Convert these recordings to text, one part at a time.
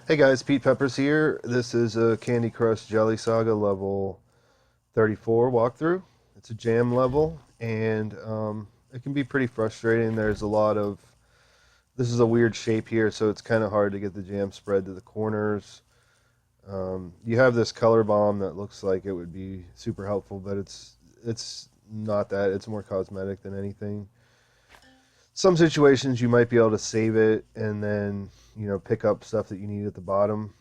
Hey guys, Pete Peppers here. This is a Candy Crush Jelly Saga level 34 walkthrough. It's a jam level, and it can be pretty frustrating. There's a lot of... This is a weird shape here, so it's kind of hard to get the jam spread to the corners. You have this color bomb that looks like it would be super helpful, but it's not that. It's more cosmetic than anything. Some situations you might be able to save it and then pick up stuff that you need at the bottom.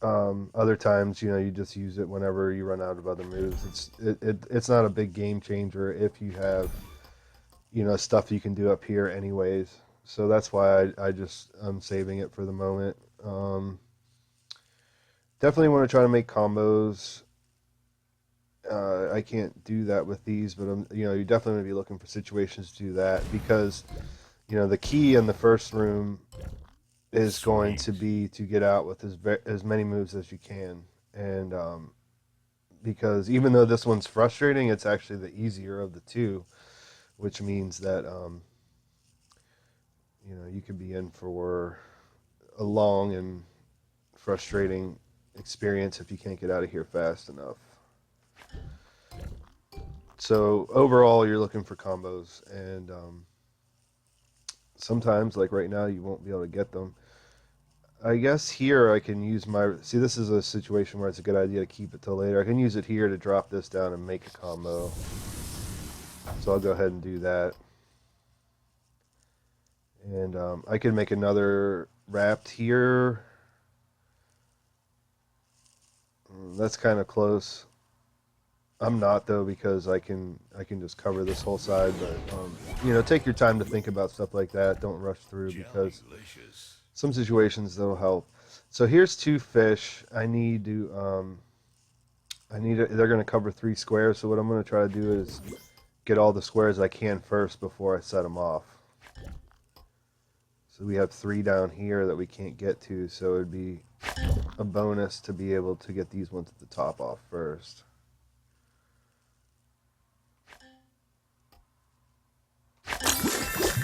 Other times, you just use it whenever you run out of other moves. It's not a big game changer if you have stuff you can do up here anyways. So that's why I'm saving it for the moment. Definitely want to try to make combos. I can't do that with these, but you definitely want to be looking for situations to do that because the key in the first room is going to be to get out with as many moves as you can. And because even though this one's frustrating, it's actually the easier of the two, which means that you could be in for a long and frustrating experience if you can't get out of here fast enough. So overall, you're looking for combos, and sometimes, like right now, you won't be able to get them. I guess here I can use my... See, this is a situation where it's a good idea to keep it till later. I can use it here to drop this down and make a combo. So I'll go ahead and do that. And I can make another wrapped here. That's kind of close. I'm not though because I can just cover this whole side. But take your time to think about stuff like that. Don't rush through because some situations that'll help. So here's two fish. I need to they're going to cover 3 squares. So what I'm going to try to do is get all the squares I can first before I set them off. So we have 3 down here that we can't get to. So it'd be a bonus to be able to get these ones at the top off first.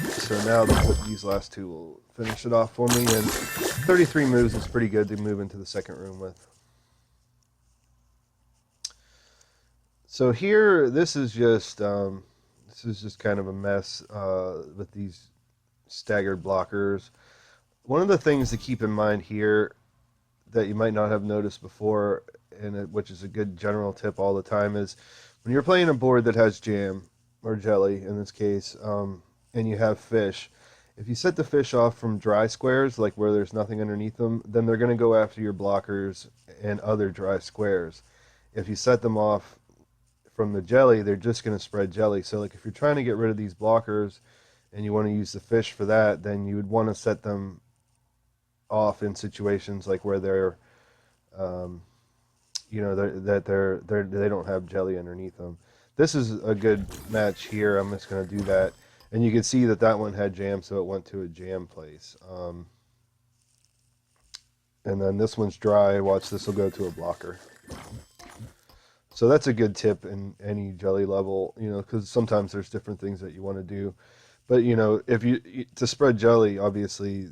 So now these last 2 will finish it off for me, and 33 moves is pretty good to move into the second room with. So here, this is just kind of a mess with these staggered blockers. One of the things to keep in mind here that you might not have noticed before, which is a good general tip all the time, is when you're playing a board that has jam, or jelly in this case, and you have fish, if you set the fish off from dry squares, like where there's nothing underneath them, then they're going to go after your blockers and other dry squares. If you set them off from the jelly, they're just going to spread jelly. So like if you're trying to get rid of these blockers and you want to use the fish for that, then you would want to set them off in situations like where they're they don't have jelly underneath them. This is a good match here. I'm just going to do that. And you can see that that one had jam, so it went to a jam place. And then this one's dry. Watch, this will go to a blocker. So that's a good tip in any jelly level, because sometimes there's different things that you want to do. But, to spread jelly, obviously,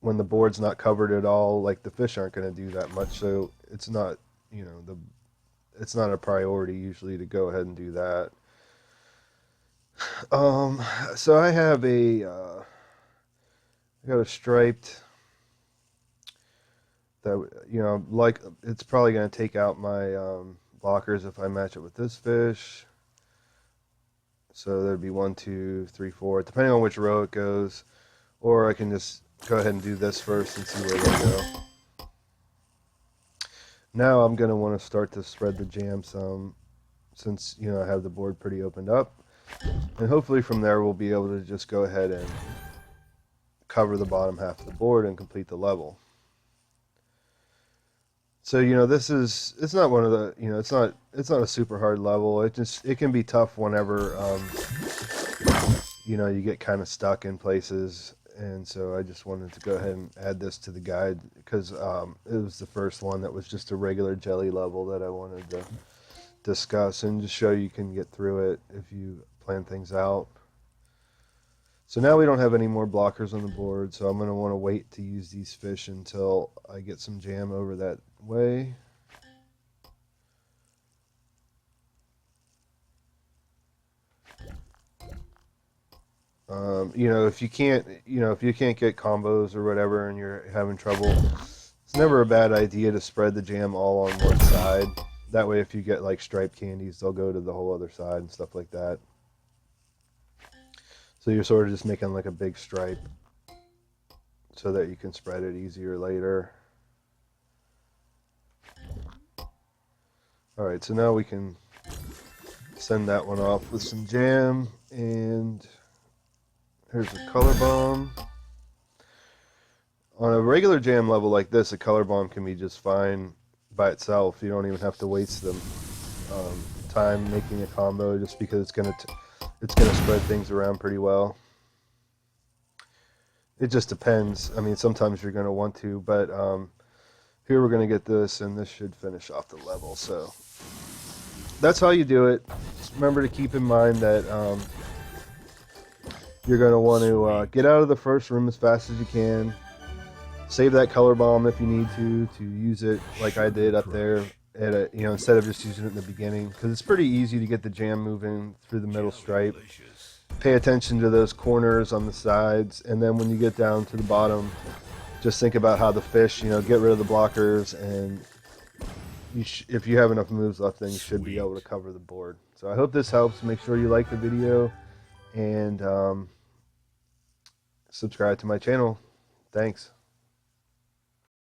when the board's not covered at all, like the fish aren't going to do that much. So it's not, it's not a priority usually to go ahead and do that. So I have I got a striped that, like it's probably going to take out my blockers if I match it with this fish. So there'd be 1, 2, 3, 4, depending on which row it goes. Or I can just go ahead and do this first and see where they go. Now I'm going to want to start to spread the jam some, since, I have the board pretty opened up. And hopefully from there we'll be able to just go ahead and cover the bottom half of the board and complete the level. So, it's not one of the, it's not a super hard level. It can be tough whenever, you get kind of stuck in places. And so I just wanted to go ahead and add this to the guide because it was the first one that was just a regular jelly level that I wanted to discuss and just show you can get through it if you plan things out. So now we don't have any more blockers on the board, so I'm going to want to wait to use these fish until I get some jam over that way. If you can't, if you can't get combos or whatever and you're having trouble, it's never a bad idea to spread the jam all on one side. That way if you get like striped candies, they'll go to the whole other side and stuff like that. So you're sort of just making like a big stripe so that you can spread it easier later. Alright, so now we can send that one off with some jam, and here's a color bomb. On a regular jam level like this, a color bomb can be just fine by itself. You don't even have to waste them time making a combo, just because it's gonna spread things around pretty well. It just depends. I mean, sometimes you're gonna want to, but here we're gonna get this, and this should finish off the level. So that's how you do it. Just remember to keep in mind that you're going to want to get out of the first room as fast as you can. Save that color bomb if you need to use it like I did up there at instead of just using it in the beginning, because it's pretty easy to get the jam moving through the middle stripe. Pay attention to those corners on the sides, and then when you get down to the bottom, just think about how the fish, get rid of the blockers, and if you have enough moves left, then you should be able to cover the board. So I hope this helps. Make sure you like the video and subscribe to my channel. Thanks.